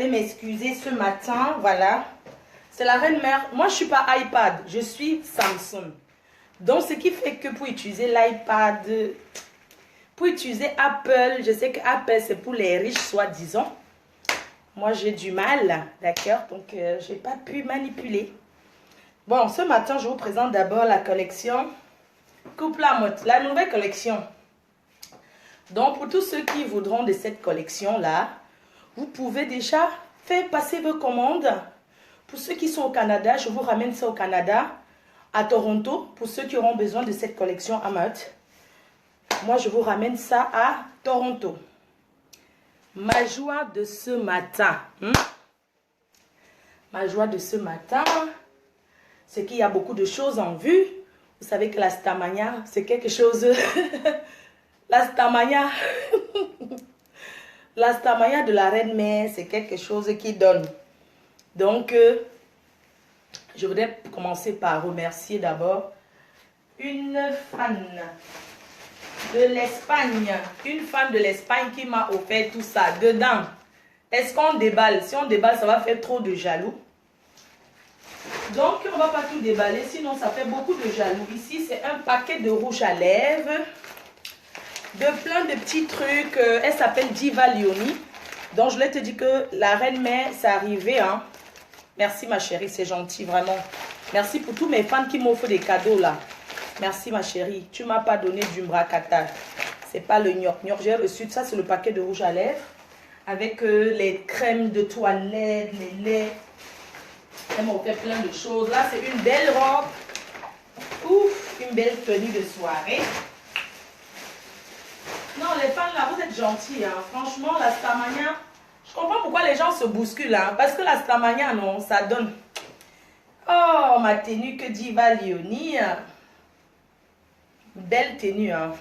M'excuser ce matin, voilà. C'est la reine mère. Moi, je suis pas iPad, je suis Samsung. Donc, ce qui fait que pour utiliser l'iPad, pour utiliser Apple, je sais que Apple, c'est pour les riches, soi-disant. Moi, j'ai du mal, d'accord? Donc, je n'ai pas pu manipuler. Bon, ce matin, je vous présente d'abord la collection Couple à mode, la nouvelle collection. Donc, pour tous ceux qui voudront de cette collection-là, vous pouvez déjà faire passer vos commandes. Pour ceux qui sont au Canada, je vous ramène ça au Canada, à Toronto, pour ceux qui auront besoin de cette collection à mode. Moi, je vous ramène ça à Toronto. Ma joie de ce matin. Ma joie de ce matin, c'est qu'il y a beaucoup de choses en vue. Vous savez que la Starmania, c'est quelque chose... La Starmania... La Starmania de la reine mère, c'est quelque chose qui donne. Donc, je voudrais commencer par remercier d'abord une fan de l'Espagne. Une fan de l'Espagne qui m'a offert tout ça. Dedans, est-ce qu'on déballe? Si on déballe, ça va faire trop de jaloux. Donc, on ne va pas tout déballer, sinon ça fait beaucoup de jaloux. Ici, c'est un paquet de rouge à lèvres. De plein de petits trucs. Elle s'appelle Diva Leonie. Donc, je voulais te dire que la reine mère, c'est arrivé. Hein. Merci, ma chérie. C'est gentil, vraiment. Merci pour tous mes fans qui m'offrent des cadeaux, là. Merci, ma chérie. Tu ne m'as pas donné du mbracata. C'est pas le gnoc-gnoc. J'ai reçu ça, c'est le paquet de rouge à lèvres. Avec les crèmes de toilette, les laits. Elle m'a offert plein de choses. Là, c'est une belle robe. Ouf, une belle tenue de soirée. Non, les fans là, vous êtes gentils. Hein. Franchement, la Starmania, je comprends pourquoi les gens se bousculent. Hein. Parce que la Starmania, non, ça donne. Oh, ma tenue que Diva Leonie. Belle tenue. Hein.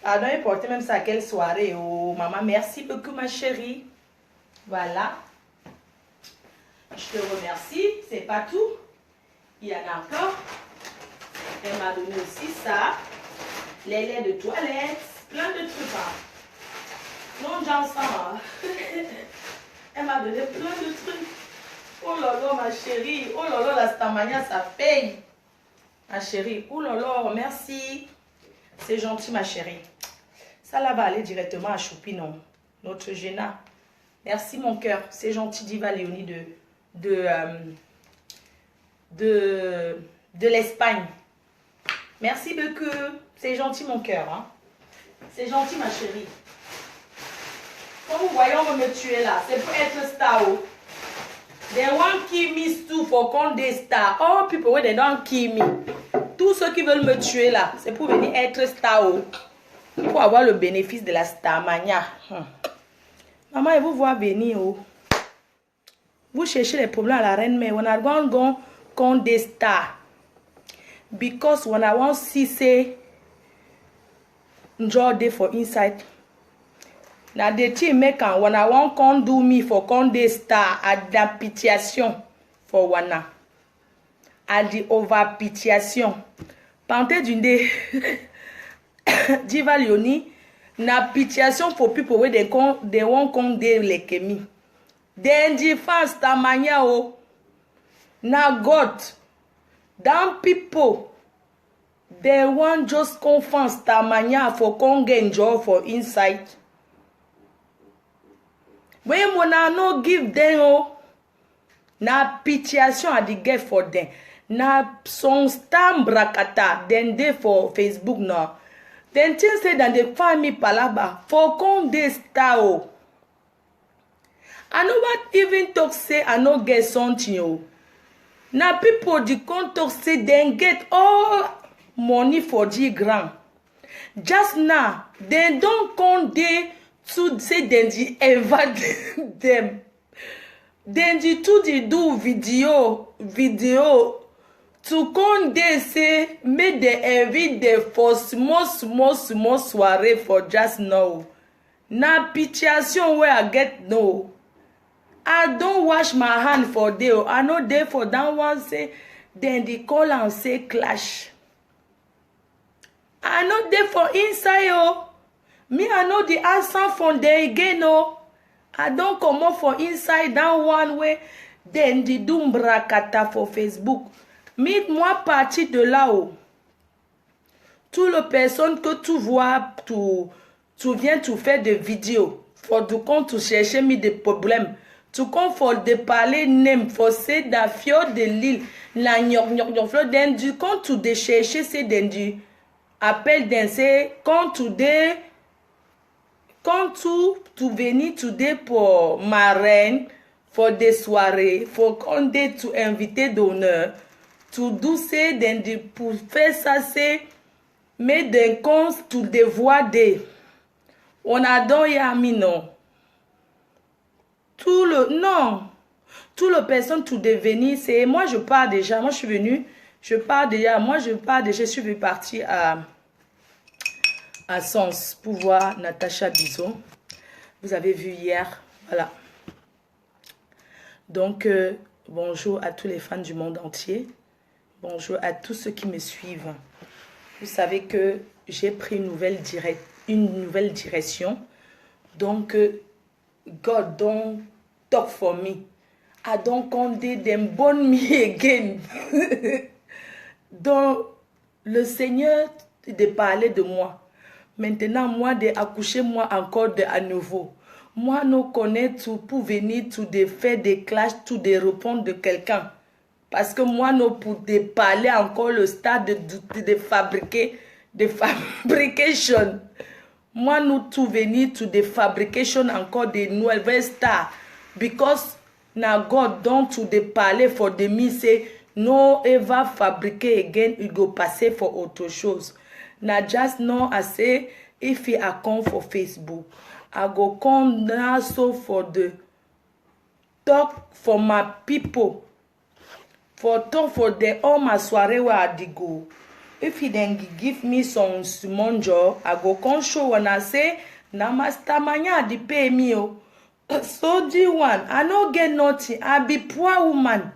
Pardon, elle portait même ça à quelle soirée. Oh, maman, merci beaucoup, ma chérie. Voilà. Je te remercie. C'est pas tout. Il y en a encore. Elle m'a donné aussi ça. Les laits de toilette. Plein de trucs. Hein. Non, j'en sens. Elle m'a donné plein de trucs. Oh là là, ma chérie. Oh là là, la Starmania, ça paye. Ma chérie. Oh là là, merci. C'est gentil, ma chérie. Ça là va aller directement à Choupinon. Notre Géna. Merci, mon cœur. C'est gentil, Diva Leonie de l'Espagne. Merci beaucoup. C'est gentil, mon cœur. Hein. C'est gentil, ma chérie. Comme vous voyez, on veut me tuer là. C'est pour être star. Oh. They want kill me too for qu'on des stars. Oh, people, they don't kill me. Tous ceux qui veulent me tuer là, c'est pour venir être star. Oh. Pour avoir le bénéfice de la Starmania. Maman, elle vous voit venir. Oh. Vous cherchez les problèmes à la reine, mais when I want go con des stars. Because when I want see say draw day for inside. Now the thing make am when I want con do me for con des star adaptation for wana. À the overpitiation. Pante d'une des Diva Leonie na pitiation for people where they won't con des lekemi. Then the fans Starmania o. Na God. Damn people. They want just confess Starmania for con get enjoy for inside. When mona no give them o. Na pitiation I get for them. Na some stamp brakata. Then they for Facebook now. Then things say that they find me palaba. For con they star o. I know what even talk say I no get something o. Now people the con talk say they get all money for the ground. Just now, they don't come there to say then the ever them. Then the to the do video to come there say make the every day for small soiree for just now. Now pitiation where I get no. I don't wash my hand for day. I know there for that one say then they call and say clash. I know there for inside oh. Me I know the answer from there again oh. I don't come up for inside that one way. Then the dumbrakata for Facebook. Moi parti de là-haut. Toutes les personnes que tu vois, tu viens tu faire des vidéos. Faut du compte tu chercher mis des problèmes. Tu comptes faut de parler nem, faut c'est d'affio de l'île. La gnon du compte tu de chercher c'est du appel d'un c'est quand tu venir tu de pour marraine, faut des soirées, faut qu'on de tu invité d'honneur. Tu douce d'un du pour faire ça c'est mais d'un compte tu devoir de on a donc yami non. Tout le personne tout devenir c'est moi je pars déjà, moi je suis venue, je pars déjà, je suis partie à Sens pour voir Natacha Bizot. Vous avez vu hier, voilà. Donc bonjour à tous les fans du monde entier. Bonjour à tous ceux qui me suivent. Vous savez que j'ai pris une nouvelle direction. Donc God don't talk for me. I don't condemn them born me again. Donc, le Seigneur de parler de moi. Maintenant, moi, d'accoucher moi encore à nouveau. Moi, nous connaître tout pour venir tout de faire des clashs, tout de répondre de quelqu'un. Parce que moi, nous pour de parler encore le stade de fabriquer, de fabrication. Moi, nous tout venir to the fabrication encore de nouvelles stars. Because now God don't to the parler for the me say no ever fabriquer again, it go passer for autre chose. Now just know I say if I come for Facebook, I go come now so for the talk for my people. For talk for the all my soirée where I go. If he then give me some small job, I go come show when I say, na master manya di pay me oh. So the one, I no get nothing. I be poor woman.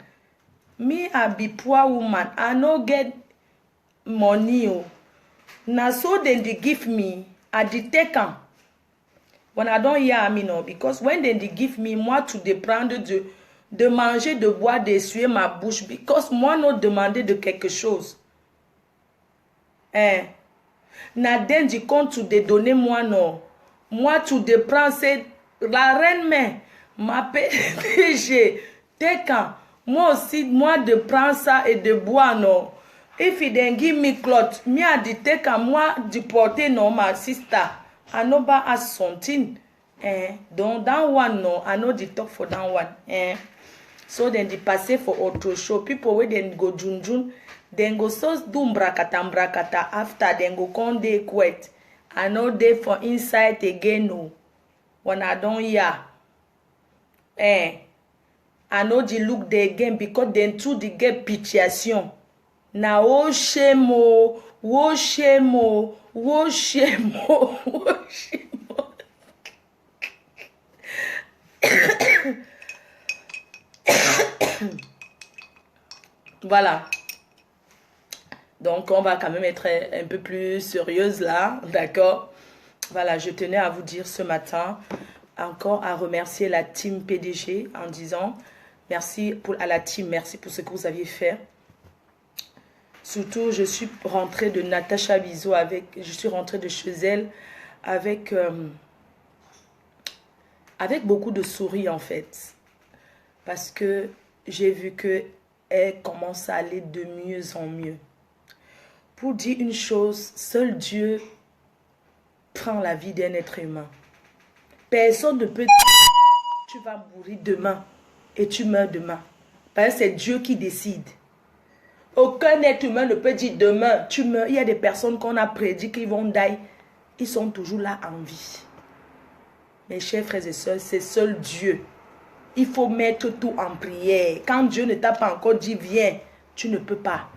Me, I be poor woman. I no get money oh. Na so then they give me, I dey take am. When I don't hear me no, because when they give me, moi to de prendre de manger, de boire, d'essuyer ma bouche, because moi no demander de quelque chose. Na den du compte tu de donner moi non. Moi tu de prendre c'est la reine mais ma PDG. T'es quand moi aussi moi de prendre ça et de boire non. If you then give me cloth, me a dit t'es quand moi de porter non ma sister. I know ba as something. Donc that one no, I know the talk for that one. So then the passer for auto show. People wey then go junjun. Then go so do mbrakata after then go come dey quiet. I know they for inside again no. When I don't hear. I know the look there again because then too they get pitiation. Na oh shame oh, oh shame oh, oh shame oh, oh shame oh. Voilà. Donc, on va quand même être un peu plus sérieuse là, d'accord? Voilà, je tenais à vous dire ce matin, encore à remercier la team PDG en disant merci à la team, merci pour ce que vous aviez fait. Surtout, je suis rentrée de Natacha Bizot je suis rentrée de chez elle avec beaucoup de souris en fait. Parce que j'ai vu qu'elle commence à aller de mieux en mieux. Pour dire une chose, seul Dieu prend la vie d'un être humain. Personne ne peut dire tu vas mourir demain et tu meurs demain. Parce que c'est Dieu qui décide. Aucun être humain ne peut dire demain tu meurs. Il y a des personnes qu'on a prédit qu'ils vont die. Ils sont toujours là en vie. Mes chers frères et sœurs, c'est seul Dieu. Il faut mettre tout en prière. Quand Dieu ne t'a pas encore dit viens, tu ne peux pas.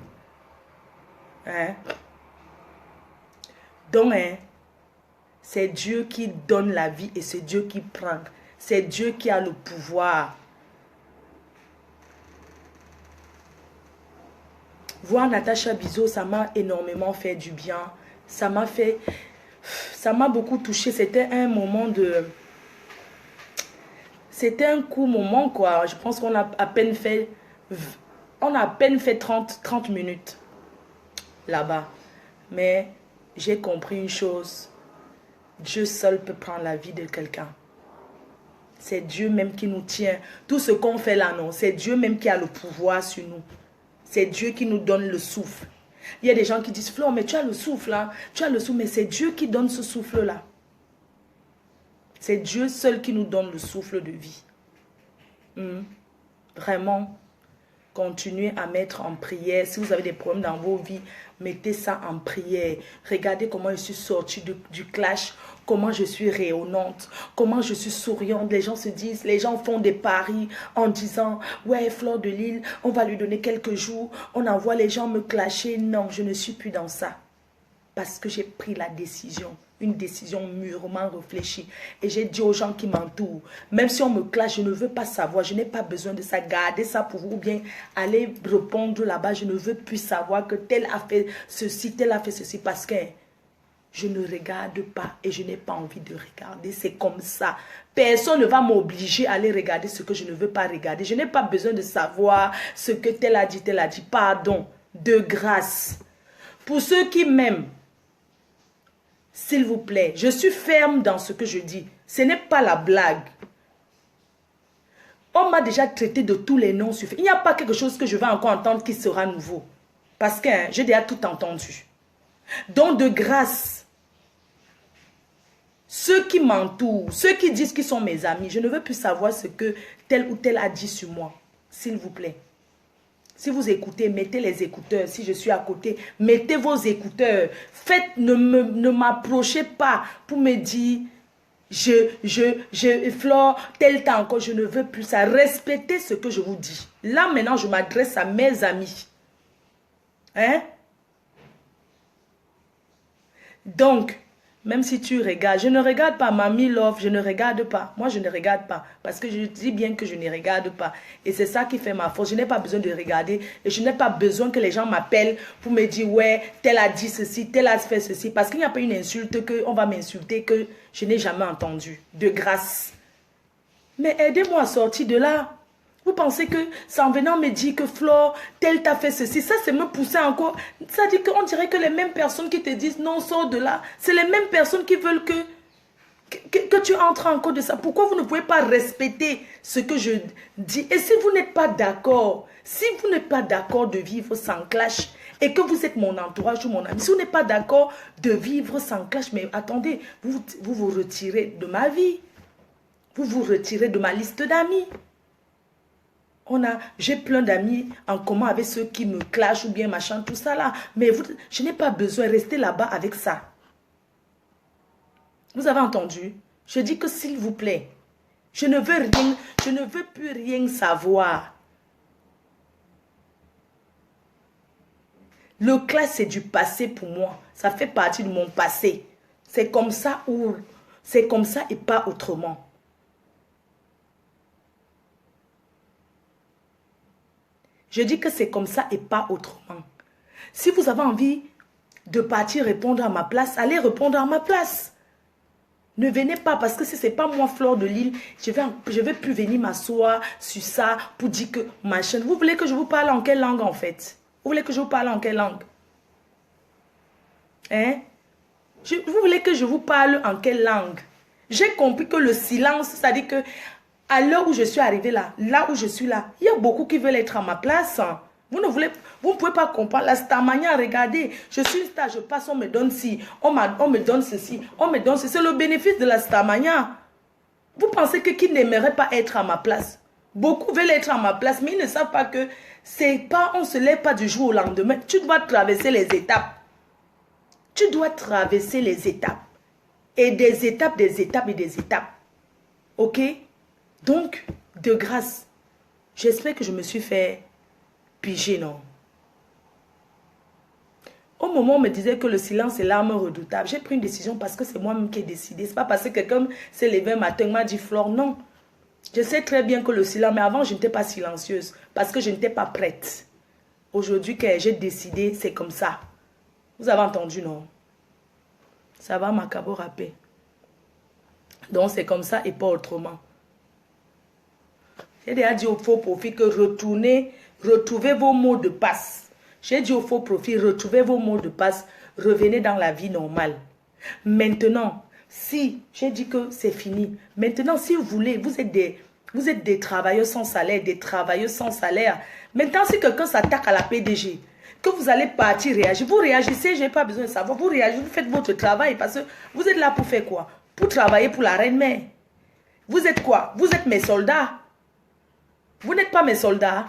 Donc, c'est Dieu qui donne la vie et c'est Dieu qui prend. C'est Dieu qui a le pouvoir. Voir Natacha Bizot, ça m'a énormément fait du bien. Ça m'a beaucoup touché. C'était un moment de... C'était un court moment, quoi. Je pense qu'on a à peine fait... On a à peine fait 30 minutes là-bas. Mais j'ai compris une chose. Dieu seul peut prendre la vie de quelqu'un. C'est Dieu même qui nous tient. Tout ce qu'on fait là, non. C'est Dieu même qui a le pouvoir sur nous. C'est Dieu qui nous donne le souffle. Il y a des gens qui disent, Flore, mais tu as le souffle, hein? Tu as le souffle, mais c'est Dieu qui donne ce souffle-là. C'est Dieu seul qui nous donne le souffle de vie. Vraiment, continuez à mettre en prière. Si vous avez des problèmes dans vos vies, mettez ça en prière. Regardez comment je suis sortie du clash, comment je suis rayonnante, comment je suis souriante. Les gens se disent, les gens font des paris en disant, ouais, Flore de Lille, on va lui donner quelques jours. On envoie les gens me clasher. Non, je ne suis plus dans ça. Parce que j'ai pris la décision. Une décision mûrement réfléchie. Et j'ai dit aux gens qui m'entourent, même si on me clash, je ne veux pas savoir, je n'ai pas besoin de ça, gardez ça pour vous, ou bien aller répondre là-bas, je ne veux plus savoir que tel a fait ceci, tel a fait ceci, parce que je ne regarde pas et je n'ai pas envie de regarder, c'est comme ça. Personne ne va m'obliger à aller regarder ce que je ne veux pas regarder. Je n'ai pas besoin de savoir ce que tel a dit, pardon, de grâce. Pour ceux qui m'aiment, s'il vous plaît, je suis ferme dans ce que je dis. Ce n'est pas la blague. On m'a déjà traité de tous les noms. Il n'y a pas quelque chose que je vais encore entendre qui sera nouveau. Parce que j'ai déjà tout entendu. Donc de grâce, ceux qui m'entourent, ceux qui disent qu'ils sont mes amis, je ne veux plus savoir ce que tel ou tel a dit sur moi. S'il vous plaît. Si vous écoutez, mettez les écouteurs. Si je suis à côté, mettez vos écouteurs. Faites, ne m'approchez pas pour me dire, Flore, tel temps encore, je ne veux plus ça. Respectez ce que je vous dis. Là, maintenant, je m'adresse à mes amis. Hein? Donc, même si tu regardes, je ne regarde pas, Mamie Love, je ne regarde pas. Moi, je ne regarde pas. Parce que je dis bien que je ne regarde pas. Et c'est ça qui fait ma force. Je n'ai pas besoin de regarder. Et je n'ai pas besoin que les gens m'appellent pour me dire, ouais, tel a dit ceci, tel a fait ceci. Parce qu'il n'y a pas une insulte qu'on va m'insulter que je n'ai jamais entendue. De grâce. Mais aidez-moi à sortir de là. Vous pensez que c'est en venant me dire que Flore, tel t'a fait ceci, ça c'est me pousser encore. Ça dit qu'on dirait que les mêmes personnes qui te disent non, sors de là, c'est les mêmes personnes qui veulent que tu entres encore de ça. Pourquoi vous ne pouvez pas respecter ce que je dis? Et si vous n'êtes pas d'accord, si vous n'êtes pas d'accord de vivre sans clash, et que vous êtes mon entourage ou mon ami, si vous n'êtes pas d'accord de vivre sans clash, mais attendez, vous retirez de ma vie. Vous vous retirez de ma liste d'amis. J'ai plein d'amis en commun avec ceux qui me clashent ou bien machin, tout ça là. Mais je n'ai pas besoin de rester là-bas avec ça. Vous avez entendu? Je dis que s'il vous plaît, je ne veux plus rien savoir. Le clash, c'est du passé pour moi. Ça fait partie de mon passé. C'est comme ça et pas autrement. Je dis que c'est comme ça et pas autrement. Si vous avez envie de partir répondre à ma place, allez répondre à ma place. Ne venez pas parce que si ce n'est pas moi, Flore de Lille, je vais plus venir m'asseoir sur ça pour dire que machin. Vous voulez que je vous parle en quelle langue en fait? Vous voulez que je vous parle en quelle langue? Hein? Vous voulez que je vous parle en quelle langue? J'ai compris que le silence, c'est-à-dire que à l'heure où je suis arrivée là où je suis là, il y a beaucoup qui veulent être à ma place. Vous ne pouvez pas comprendre. La starmania, regardez, je suis une star, je passe, on me donne ci, on me donne ceci, on me donne ceci. C'est le bénéfice de la starmania. Vous pensez que qui n'aimerait pas être à ma place? Beaucoup veulent être à ma place, mais ils ne savent pas que on ne se lève pas du jour au lendemain. Tu dois traverser les étapes. Tu dois traverser les étapes. Et des étapes et des étapes. Ok? Donc, de grâce, j'espère que je me suis fait piger, non? Au moment où on me disait que le silence est l'arme redoutable, j'ai pris une décision parce que c'est moi-même qui ai décidé. Ce n'est pas parce que quelqu'un s'est levé un matin et m'a dit, Flore, non. Je sais très bien que le silence, mais avant, je n'étais pas silencieuse parce que je n'étais pas prête. Aujourd'hui, que j'ai décidé, c'est comme ça. Vous avez entendu, non? Ça va, Macabo rapper. Donc, c'est comme ça et pas autrement. J'ai déjà dit au faux profit que retrouvez vos mots de passe. J'ai dit au faux profit, retrouvez vos mots de passe, revenez dans la vie normale. Maintenant, si, j'ai dit que c'est fini. Maintenant, si vous voulez, vous êtes des travailleurs sans salaire, des travailleurs sans salaire. Maintenant, si quelqu'un s'attaque à la PDG, que vous allez partir réagir, vous réagissez, je n'ai pas besoin de savoir, vous réagissez, vous faites votre travail parce que vous êtes là pour faire quoi? Pour travailler pour la reine-mère. Vous êtes quoi? Vous êtes mes soldats. Vous n'êtes pas mes soldats.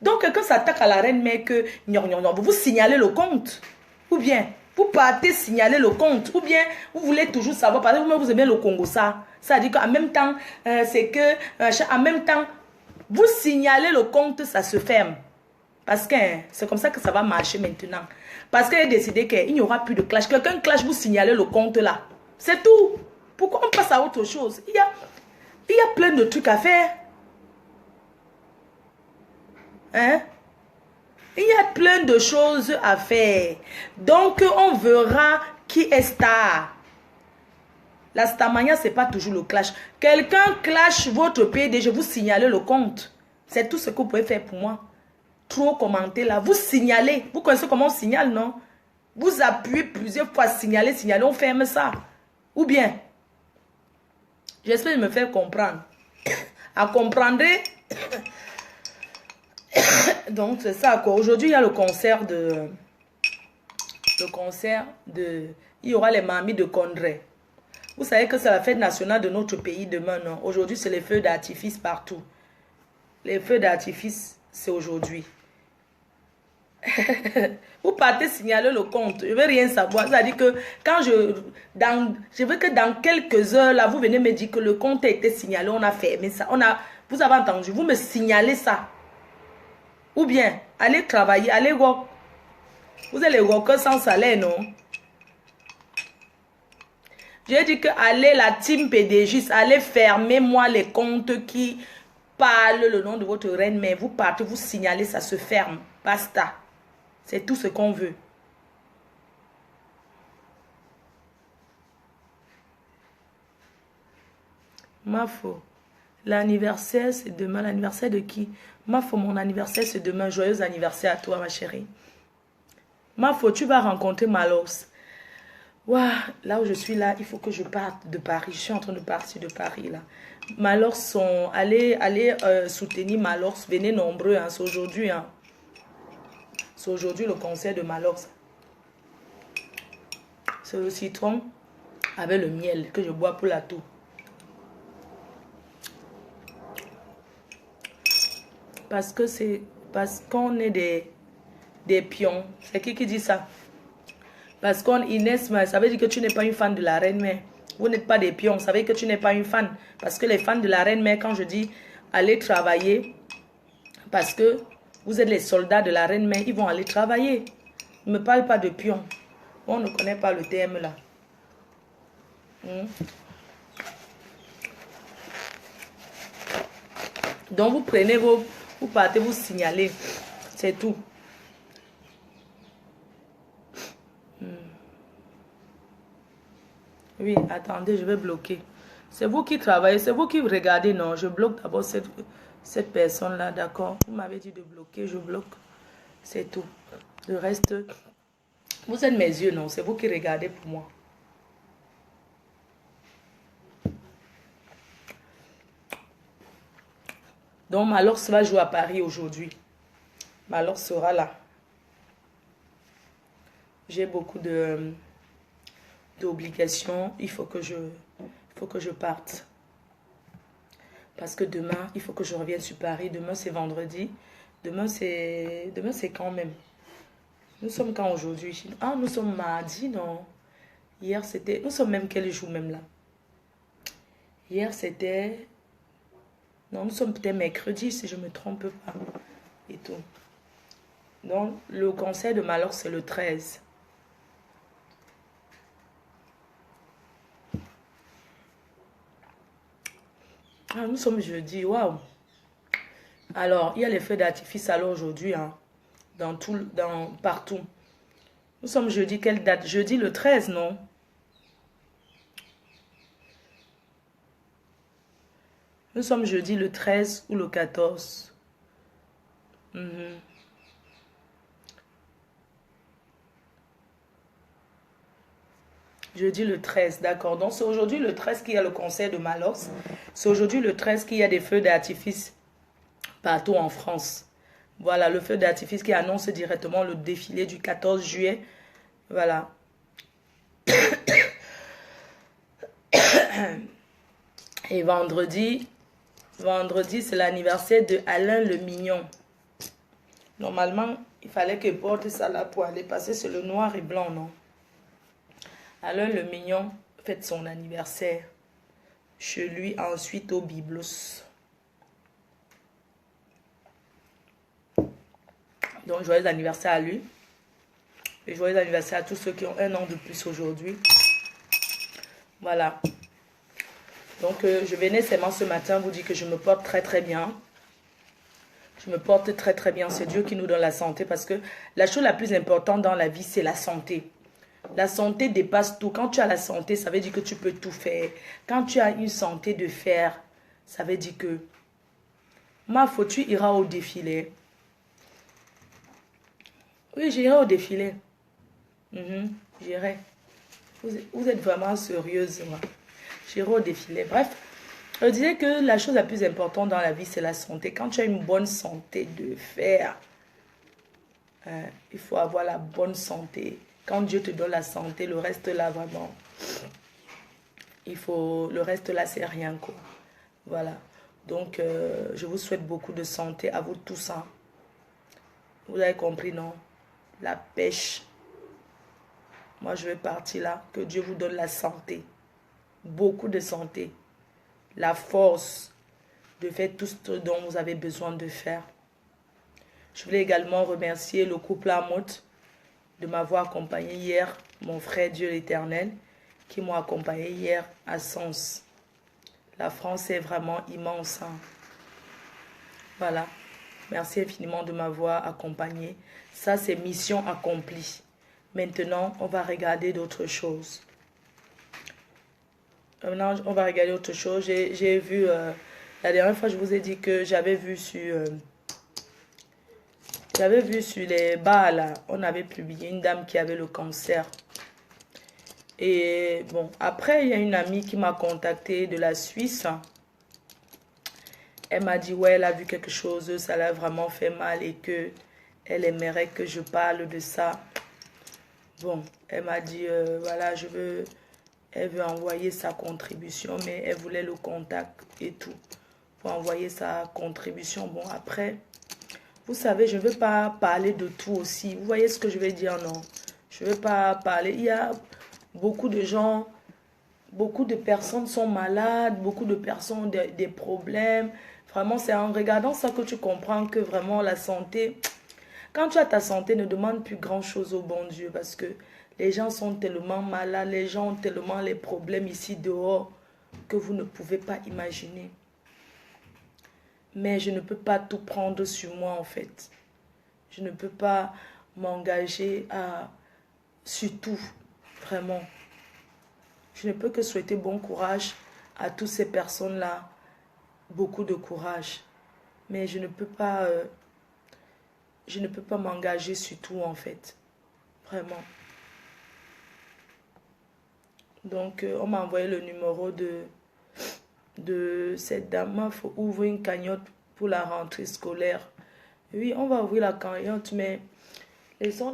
Donc, quelqu'un s'attaque à la reine-mère que vous signalez le compte. Ou bien, vous partez signaler le compte. Ou bien, vous voulez toujours savoir, parce que vous aimez le Congo, ça. Ça dit qu'en même temps, c'est que, en même temps, vous signalez le compte, ça se ferme. Parce que c'est comme ça que ça va marcher maintenant. Parce qu'il a décidé qu'il n'y aura plus de clash. Quelqu'un clash, vous signalez le compte là. C'est tout. Pourquoi on passe à autre chose? Il y a plein de trucs à faire. Hein? Il y a plein de choses à faire. Donc, on verra qui est star. La starmania, ce n'est pas toujours le clash. Quelqu'un clash votre PDG, vous signalez le compte. C'est tout ce que vous pouvez faire pour moi. Trop commenter là. Vous signalez. Vous connaissez comment on signale, non? Vous appuyez plusieurs fois, signaler, on ferme ça. Ou bien, j'espère me faire comprendre. À comprendre. Donc, c'est ça, quoi. Aujourd'hui, il y a le concert de... Il y aura les mamies de Condré. Vous savez que c'est la fête nationale de notre pays demain, non? Aujourd'hui, c'est les feux d'artifice partout. Les feux d'artifice, c'est aujourd'hui. Vous partez signaler le compte. Je ne veux rien savoir. Ça dit que quand je veux que dans quelques heures, là, vous venez me dire que le compte a été signalé, on a fermé ça. Vous avez entendu, vous me signalez ça. Ou bien, allez travailler, allez work. Vous êtes les workers sans salaire, non? J'ai dit que allez, la team PDG, allez fermer moi les comptes qui parlent le nom de votre reine, mais vous partez, vous signalez, ça se ferme. Basta. C'est tout ce qu'on veut. Mafo, l'anniversaire, c'est demain. L'anniversaire de qui? Mafo, mon anniversaire, c'est demain. Joyeux anniversaire à toi, ma chérie. Mafo, tu vas rencontrer Malos. Ouah, là où je suis là, il faut que je parte de Paris. Je suis en train de partir de Paris, là. Malors sont... Allez soutenir Malors. Venez nombreux, hein. C'est aujourd'hui, hein. C'est aujourd'hui le concert de Malors. C'est le citron avec le miel que je bois pour la toux. Parce qu'on est des pions. C'est qui dit ça? Parce qu'on Inès, ça veut dire que tu n'es pas une fan de la reine-mère. Vous n'êtes pas des pions, ça veut dire que tu n'es pas une fan. Parce que les fans de la reine-mère, quand je dis allez travailler, parce que vous êtes les soldats de la reine-mère, ils vont aller travailler. Ne me parle pas de pions. On ne connaît pas le terme là. Donc vous prenez vous partez, vous signalez. C'est tout. Oui, attendez, je vais bloquer. C'est vous qui travaillez, c'est vous qui regardez, non? Je bloque d'abord cette personne-là, d'accord? Vous m'avez dit de bloquer, je bloque. C'est tout. Le reste, vous êtes mes yeux, non? C'est vous qui regardez pour moi. Donc, Malors va jouer à Paris aujourd'hui. Malors sera là. J'ai beaucoup d'obligations. Il faut que je parte. Parce que demain, il faut que je revienne sur Paris. Demain, c'est vendredi. Demain, c'est quand même? Nous sommes quand aujourd'hui? Ah, nous sommes mardi, non? Hier, c'était... Nous sommes même quel jour même là? Hier, c'était... Non, nous sommes peut-être mercredi, si je ne me trompe pas. Et tout. Donc, le concert de Malors, c'est le 13. Ah, nous sommes jeudi, waouh. Alors, il y a les feux d'artifice alors aujourd'hui, hein, partout. Nous sommes jeudi, quelle date? Jeudi le 13, non? Nous sommes jeudi le 13 ou le 14. Mhm. Jeudi le 13, d'accord. Donc c'est aujourd'hui le 13 qu'il y a le concert de Malox. C'est aujourd'hui le 13 qu'il y a des feux d'artifice partout en France. Voilà, le feu d'artifice qui annonce directement le défilé du 14 juillet. Voilà. Et vendredi, c'est l'anniversaire de Alain le Mignon. Normalement, il fallait que porte ça là pour aller passer sur le noir et blanc, non? Alain le Mignon fête son anniversaire chez lui, ensuite au Biblos. Donc, joyeux anniversaire à lui. Et joyeux anniversaire à tous ceux qui ont un an de plus aujourd'hui. Voilà. Donc, je venais seulement ce matin vous dire que je me porte très très bien. Je me porte très très bien. C'est Dieu qui nous donne la santé parce que la chose la plus importante dans la vie, c'est la santé. La santé dépasse tout. Quand tu as la santé, ça veut dire que tu peux tout faire. Quand tu as une santé de fer, ça veut dire que ma faute, tu iras au défilé. Oui, j'irai au défilé. J'irai. Vous êtes vraiment sérieuse. J'irai au défilé. Bref, je disais que la chose la plus importante dans la vie, c'est la santé. Quand tu as une bonne santé de fer, il faut avoir la bonne santé. Quand Dieu te donne la santé, le reste là, vraiment, le reste là, c'est rien, quoi. Voilà. Donc, je vous souhaite beaucoup de santé à vous tous. Hein. Vous avez compris, non? La pêche. Moi, je vais partir là. Que Dieu vous donne la santé. Beaucoup de santé. La force de faire tout ce dont vous avez besoin de faire. Je voulais également remercier le couple Amout de m'avoir accompagné hier, mon frère Dieu l'Éternel, qui m'a accompagné hier à Sens. La France est vraiment immense. Hein. Voilà. Merci infiniment de m'avoir accompagné. Ça, c'est mission accomplie. Maintenant, on va regarder d'autres choses. Maintenant, on va regarder autre chose. J'ai vu, la dernière fois, je vous ai dit que j'avais vu sur les bars, là, on avait publié une dame qui avait le cancer. Et bon, après, il y a une amie qui m'a contacté de la Suisse. Elle m'a dit, ouais, elle a vu quelque chose, ça l'a vraiment fait mal et que elle aimerait que je parle de ça. Bon, elle m'a dit, voilà, elle veut envoyer sa contribution, mais elle voulait le contact et tout pour envoyer sa contribution. Bon, après, vous savez, je ne veux pas parler de tout aussi. Vous voyez ce que je vais dire, non? Je ne veux pas parler. Il y a beaucoup de gens, beaucoup de personnes sont malades, beaucoup de personnes ont des problèmes. Vraiment, c'est en regardant ça que tu comprends que vraiment la santé, quand tu as ta santé, ne demande plus grand-chose au bon Dieu parce que les gens sont tellement malades, les gens ont tellement les problèmes ici dehors que vous ne pouvez pas imaginer. Mais je ne peux pas tout prendre sur moi en fait. Je ne peux pas m'engager sur tout, vraiment. Je ne peux que souhaiter bon courage à toutes ces personnes-là. Beaucoup de courage. Mais je ne peux pas m'engager sur tout en fait. Vraiment. Donc, on m'a envoyé le numéro de cette dame. Il faut ouvrir une cagnotte pour la rentrée scolaire. Oui, on va ouvrir la cagnotte, mais laissez-moi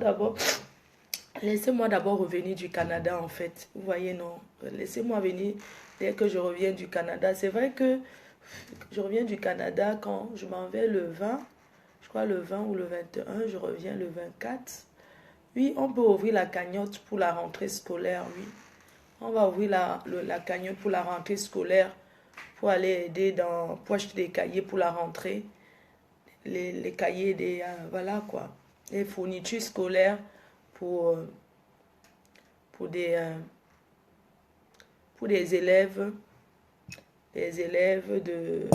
d'abord revenir du Canada, en fait. Vous voyez, non? Laissez-moi venir dès que je reviens du Canada. C'est vrai que je reviens du Canada quand je m'en vais le 20, je crois le 20 ou le 21, je reviens le 24. Oui, on peut ouvrir la cagnotte pour la rentrée scolaire, oui. On va ouvrir la cagnotte pour la rentrée scolaire pour aller aider pour acheter des cahiers pour la rentrée. Les cahiers, voilà quoi. Les fournitures scolaires pour des élèves. Des élèves de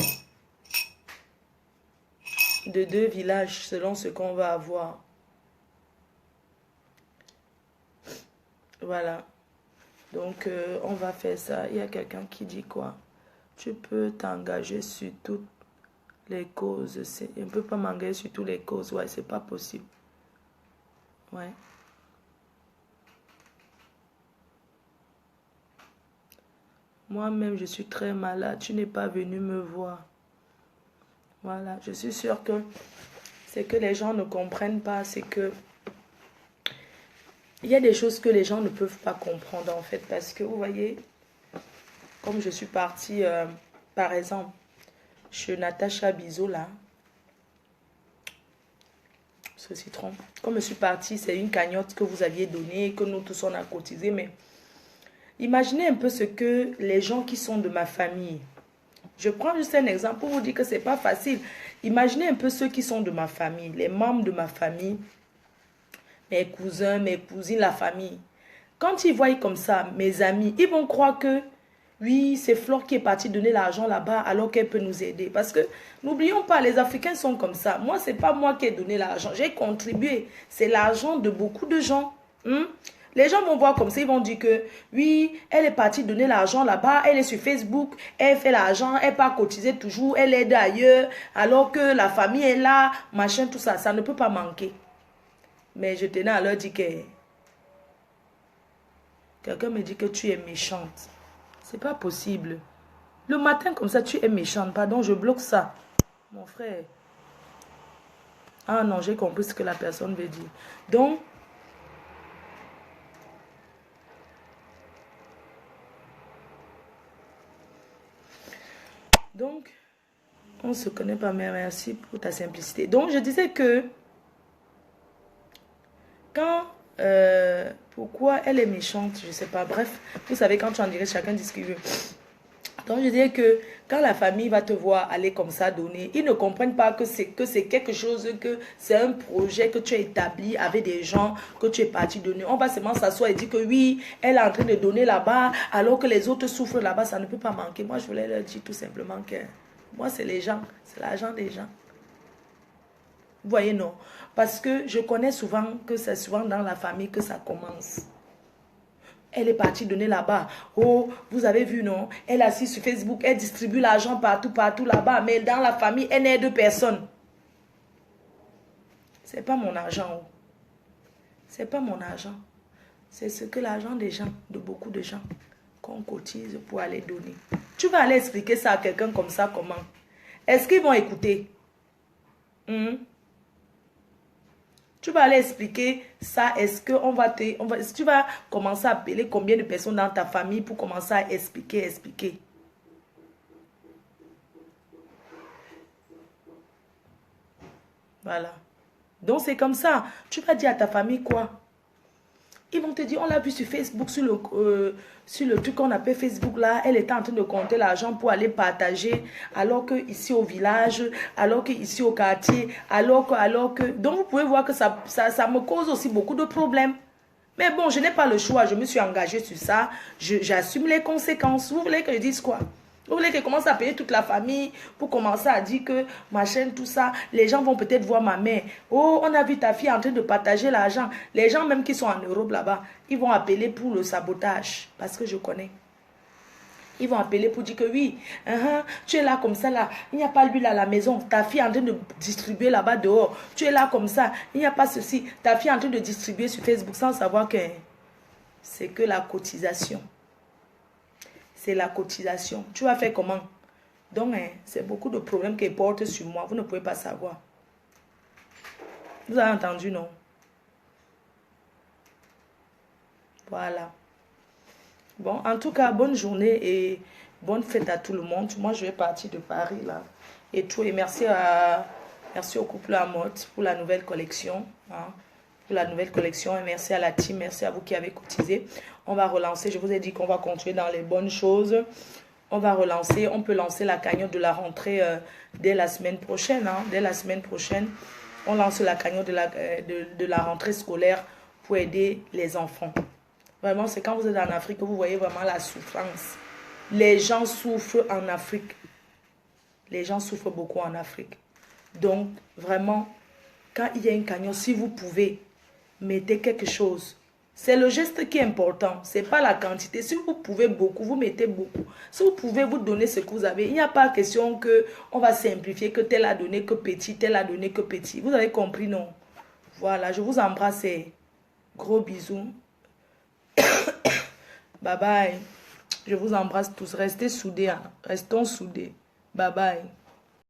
2 villages selon ce qu'on va avoir. Voilà. Donc, on va faire ça. Il y a quelqu'un qui dit quoi? Tu peux t'engager sur toutes les causes. On ne peut pas m'engager sur toutes les causes. Ouais, c'est pas possible. Ouais. Moi-même, je suis très malade. Tu n'es pas venu me voir. Voilà. Je suis sûre que c'est que les gens ne comprennent pas. C'est que il y a des choses que les gens ne peuvent pas comprendre en fait. Parce que vous voyez, comme je suis partie, par exemple, chez Natacha Bizot là, ce citron. Comme je suis partie, c'est une cagnotte que vous aviez donnée, que nous tous on a cotisé. Mais imaginez un peu ce que les gens qui sont de ma famille. Je prends juste un exemple pour vous dire que c'est pas facile. Imaginez un peu ceux qui sont de ma famille, les membres de ma famille, mes cousins, mes cousines, la famille. Quand ils voient comme ça, mes amis, ils vont croire que oui, c'est Flore qui est partie donner l'argent là-bas alors qu'elle peut nous aider. Parce que n'oublions pas, les Africains sont comme ça. Moi, c'est pas moi qui ai donné l'argent. J'ai contribué. C'est l'argent de beaucoup de gens. Les gens vont voir comme ça, ils vont dire que oui, elle est partie donner l'argent là-bas, elle est sur Facebook, elle fait l'argent, elle part cotiser toujours, elle aide ailleurs, alors que la famille est là, machin, tout ça. Ça ne peut pas manquer. Mais je tenais à leur dire que quelqu'un me dit que tu es méchante. C'est pas possible. Le matin comme ça, tu es méchante. Pardon, je bloque ça. Mon frère. Ah non, j'ai compris ce que la personne veut dire. Donc, on ne se connaît pas, mais merci pour ta simplicité. Donc, je disais que quand... pourquoi elle est méchante, je ne sais pas. Bref, vous savez, quand tu en dirais, chacun dit ce qu'il veut. Donc, je dirais que quand la famille va te voir aller comme ça donner, ils ne comprennent pas que c'est quelque chose, que c'est un projet que tu as établi avec des gens que tu es parti donner. On va seulement s'asseoir et dire que oui, elle est en train de donner là-bas, alors que les autres souffrent là-bas, ça ne peut pas manquer. Moi, je voulais leur dire tout simplement que moi, c'est les gens, c'est l'argent des gens. Vous voyez, non? Parce que je connais souvent que c'est souvent dans la famille que ça commence. Elle est partie donner là-bas. Oh, vous avez vu, non? Elle est assise sur Facebook, elle distribue l'argent partout, partout là-bas. Mais dans la famille, elle n'aide personne. C'est pas mon argent. Oh. C'est pas mon argent. C'est ce que l'argent des gens, de beaucoup de gens, qu'on cotise pour aller donner. Tu vas aller expliquer ça à quelqu'un comme ça, comment? Est-ce qu'ils vont écouter? Tu vas aller expliquer ça. Est-ce que tu vas commencer à appeler combien de personnes dans ta famille pour commencer à expliquer. Voilà. Donc c'est comme ça. Tu vas dire à ta famille quoi? Ils vont te dire, on l'a vu sur Facebook, sur le truc qu'on appelle Facebook là, elle était en train de compter l'argent pour aller partager, alors que ici au village, alors que ici au quartier, alors que... Donc vous pouvez voir que ça me cause aussi beaucoup de problèmes. Mais bon, je n'ai pas le choix, je me suis engagée sur ça, j'assume les conséquences. Vous voulez que je dise quoi? Vous voulez que je commence à payer toute la famille pour commencer à dire que machin, tout ça, les gens vont peut-être voir ma mère. Oh, on a vu ta fille en train de partager l'argent. Les gens même qui sont en Europe là-bas, ils vont appeler pour le sabotage. Parce que je connais. Ils vont appeler pour dire que oui, tu es là comme ça là, il n'y a pas l'huile à la maison, ta fille est en train de distribuer là-bas dehors, tu es là comme ça, il n'y a pas ceci, ta fille est en train de distribuer sur Facebook sans savoir que c'est que la cotisation. C'est la cotisation. Tu vas faire comment? Donc, c'est beaucoup de problèmes qui portent sur moi. Vous ne pouvez pas savoir. Vous avez entendu, non? Voilà. Bon, en tout cas, bonne journée et bonne fête à tout le monde. Moi, je vais partir de Paris, là. Et tout. Et merci au couple Amotte pour la nouvelle collection. Pour la nouvelle collection. Et merci à la team. Merci à vous qui avez cotisé. On va relancer. Je vous ai dit qu'on va continuer dans les bonnes choses. On va relancer. On peut lancer la cagnotte de la rentrée dès la semaine prochaine. Dès la semaine prochaine, on lance la cagnotte de la rentrée scolaire pour aider les enfants. Vraiment, c'est quand vous êtes en Afrique que vous voyez vraiment la souffrance. Les gens souffrent en Afrique. Les gens souffrent beaucoup en Afrique. Donc, vraiment, quand il y a une cagnotte, si vous pouvez, mettez quelque chose. C'est le geste qui est important. Ce n'est pas la quantité. Si vous pouvez beaucoup, vous mettez beaucoup. Si vous pouvez vous donner ce que vous avez, il n'y a pas question qu'on va simplifier, que tel a donné que petit, tel a donné que petit. Vous avez compris, non? Voilà, je vous embrasse. Gros bisous. Bye bye. Je vous embrasse tous. Restez soudés. Hein. Restons soudés. Bye bye.